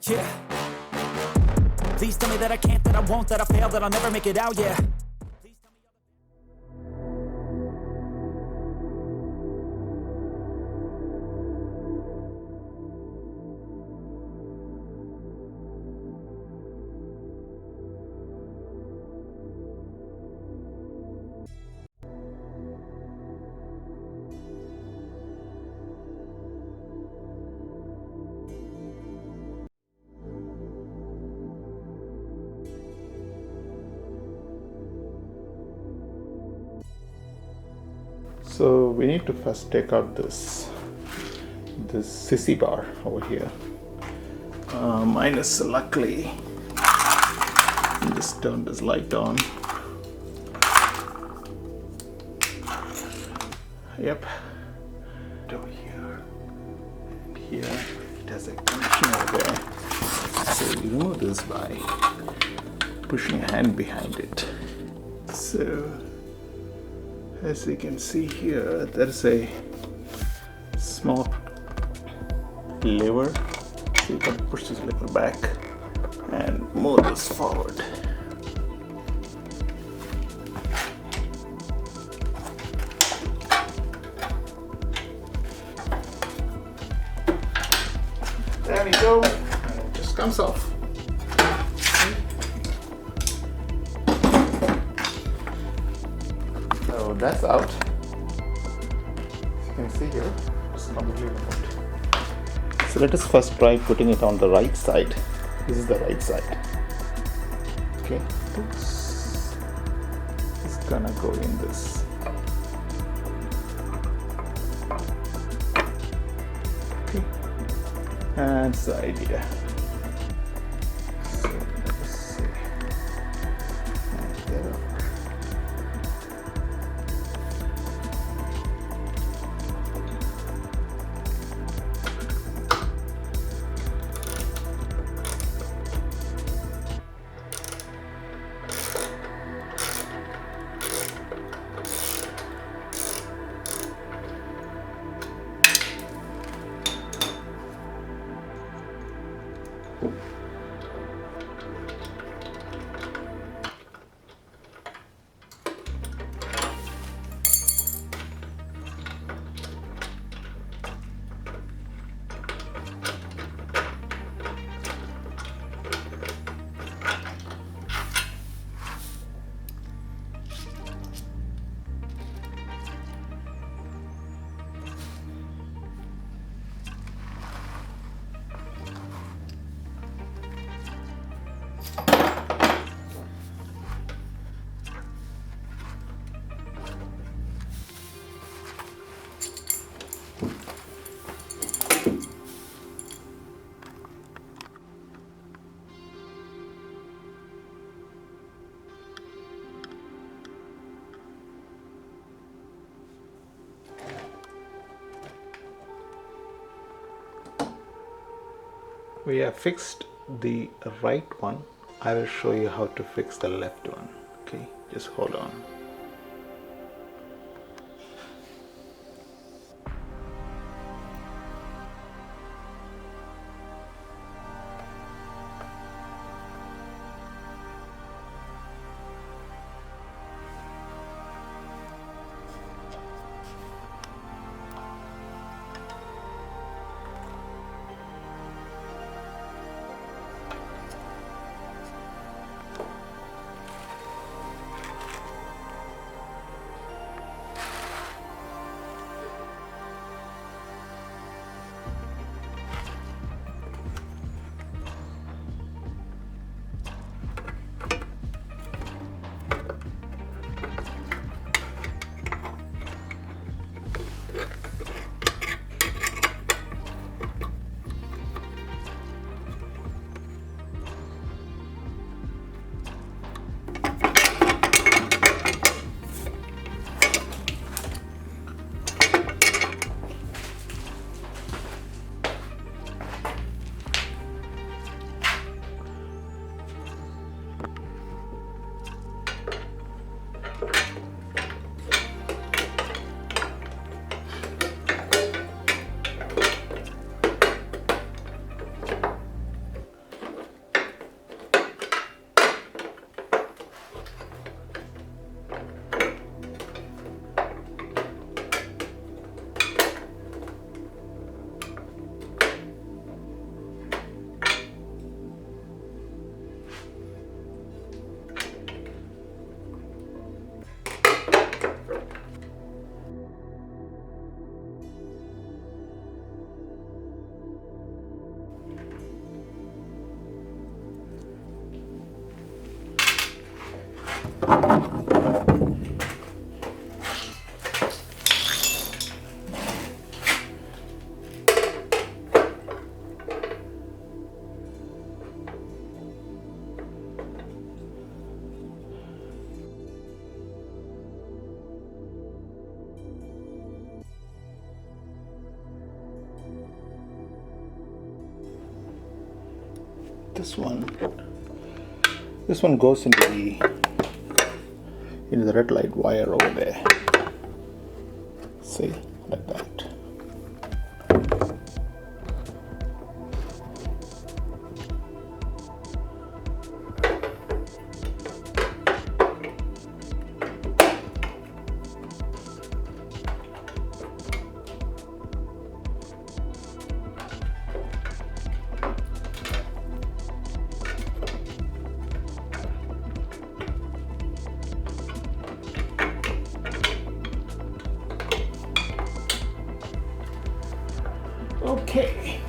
Yeah. Please tell me that I can't, that I won't, that I fail, that I'll never make it out, yeah. So we need to first take out this sissy bar over here. Mine is luckily, just turn this light on. Yep. Over here and here it has a connection over there. So you remove this by pushing a hand behind it. So as you can see here, there's a small lever. So you can push this lever back and move this forward. There we go, and it just comes off. So that's out. As you can see here, it's completely removed. So let us first try putting it on the right side. This is the right side. Okay, this is gonna go in this. Okay, that's the idea. So let us see. And get up. We have fixed the right one. I will show you how to fix the left one. Okay, just hold on. This one goes into the red light wire over there. See, like that. Okay.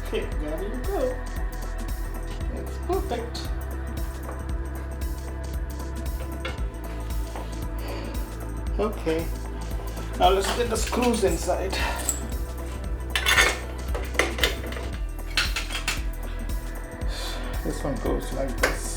Okay, there you go. It's perfect. Okay. Now let's get the screws inside. This one goes like this.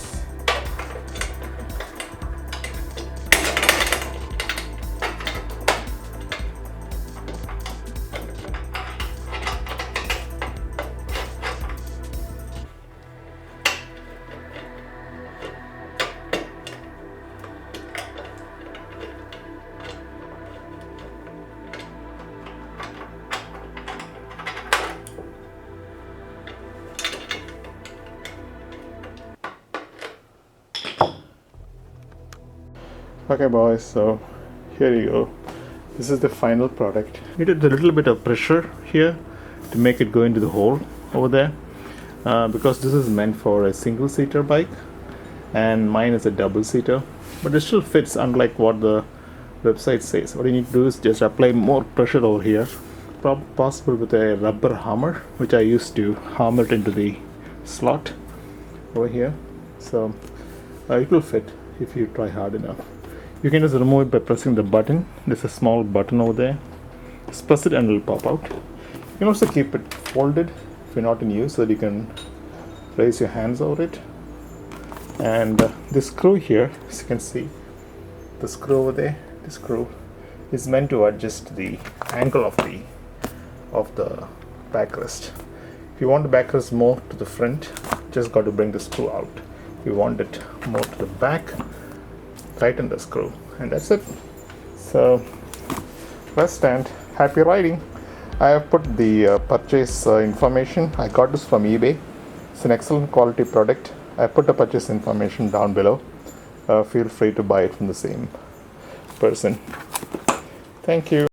Okay boys, so here you go. This is the final product. Needed a little bit of pressure here to make it go into the hole over there, because this is meant for a single-seater bike and mine is a double-seater, but it still fits, unlike what the website says. What you need to do is just apply more pressure over here, possible with a rubber hammer, which I used to hammer it into the slot over here. So it will fit if you try hard enough. You can just remove it by pressing the button. There's a small button over there. Just press it and it will pop out. You can also keep it folded if you're not in use, so that you can raise your hands over it. And this screw here, as you can see, the screw over there, this screw is meant to adjust the angle of the backrest. If you want the backrest more to the front, just got to bring the screw out. If you want it more to the back, tighten the screw, and that's it. So rest and happy riding. I have put the purchase information. I got this from eBay. It's an excellent quality product. I put the purchase information down below. Feel free to buy it from the same person. Thank you.